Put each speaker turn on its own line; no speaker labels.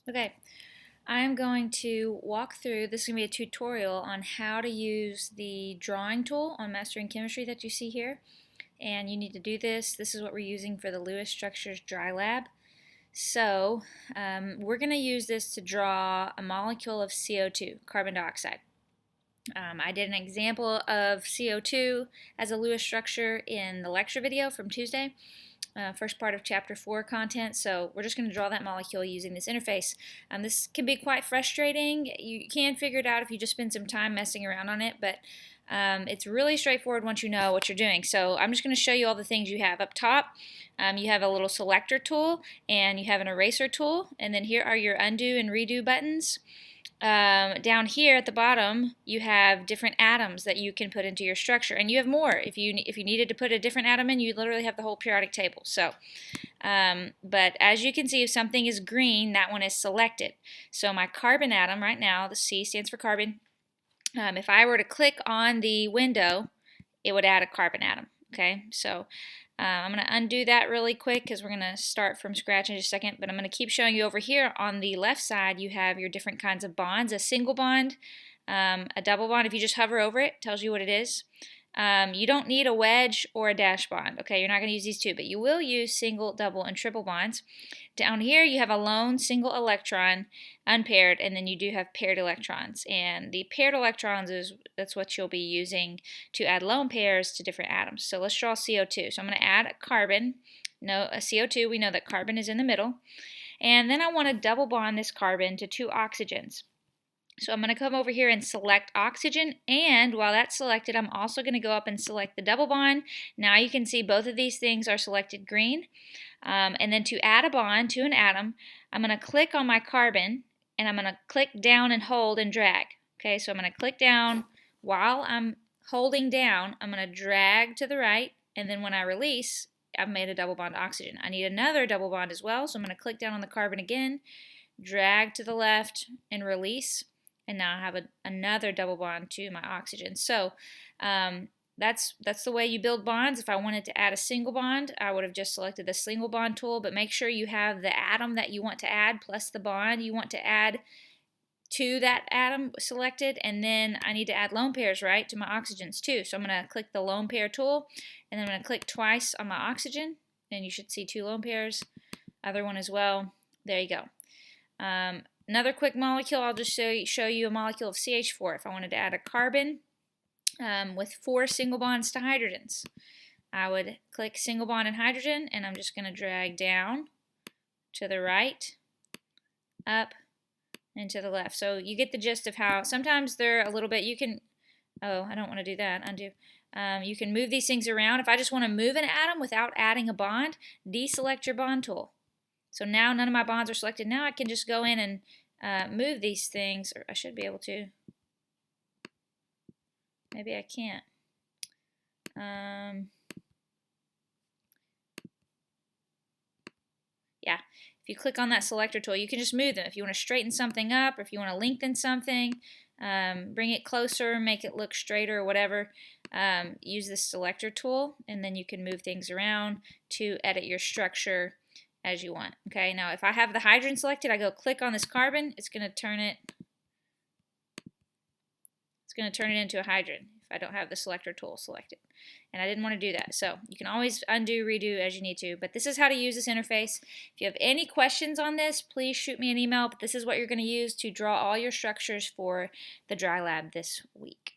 Okay, I'm going to walk through, this is going to be a tutorial on how to use the drawing tool on Mastering Chemistry that you see here. And you need to do this. This is what we're using for the Lewis Structures Dry Lab. So we're going to use this to draw a molecule of CO2, carbon dioxide. I did an example of CO2 as a Lewis structure in the lecture video from Tuesday. First part of chapter 4 content, so we're just going to draw that molecule using this interface. This can be quite frustrating. You can figure it out if you just spend some time messing around on it, but it's really straightforward once you know what you're doing. So I'm just going to show you all the things you have. Up top, you have a little selector tool, and you have an eraser tool, and then here are your undo and redo buttons. Down here at the bottom, you have different atoms that you can put into your structure, and you have more. If you needed to put a different atom in, you literally have the whole periodic table. So, but as you can see, if something is green, that one is selected. So my carbon atom right now, the C stands for carbon. If I were to click on the window, it would add a carbon atom. Okay, so I'm going to undo that really quick because we're going to start from scratch in just a second, but I'm going to keep showing you over here on the left side you have your different kinds of bonds, a single bond, a double bond. If you just hover over it, it tells you what it is. You don't need a wedge or a dash bond. Okay, you're not going to use these two, but you will use single, double, and triple bonds. Down here you have a lone single electron, unpaired, and then you do have paired electrons. And the paired electrons that's what you'll be using to add lone pairs to different atoms. So let's draw CO2. So I'm going to add a carbon. No, a CO2. We know that carbon is in the middle. And then I want to double bond this carbon to two oxygens. So I'm going to come over here and select oxygen, and while that's selected, I'm also going to go up and select the double bond. Now you can see both of these things are selected green. And then to add a bond to an atom, I'm going to click on my carbon, and I'm going to click down and hold and drag. Okay, so I'm going to click down. While I'm holding down, I'm going to drag to the right, and then when I release, I've made a double bond to oxygen. I need another double bond as well, so I'm going to click down on the carbon again, drag to the left, and release. And now I have another double bond to my oxygen. So that's the way you build bonds. If I wanted to add a single bond, I would have just selected the single bond tool, but make sure you have the atom that you want to add plus the bond you want to add to that atom selected, and then I need to add lone pairs, right, to my oxygens too. So I'm going to click the lone pair tool, and then I'm going to click twice on my oxygen, and you should see two lone pairs, other one as well. There you go. Another quick molecule, I'll just show you a molecule of CH4 if I wanted to add a carbon with 4 single bonds to hydrogens. I would click single bond and hydrogen, and I'm just going to drag down to the right, up, and to the left. So you get the gist of how sometimes they're a little bit, you can, oh, I don't want to do that, undo. You can move these things around. If I just want to move an atom without adding a bond, deselect your bond tool. So now none of my bonds are selected. Now I can just go in and move these things, or I should be able to. Maybe I can't. Yeah, if you click on that selector tool, you can just move them. If you want to straighten something up, or if you want to lengthen something, bring it closer, make it look straighter, or whatever, use this selector tool, and then you can move things around to edit your structure as you want. Okay, now if I have the hydrogen selected, I go click on this carbon, it's going to turn it into a hydrogen if I don't have the selector tool selected. And I didn't want to do that. So you can always undo, redo as you need to. But this is how to use this interface. If you have any questions on this, please shoot me an email. But this is what you're going to use to draw all your structures for the dry lab this week.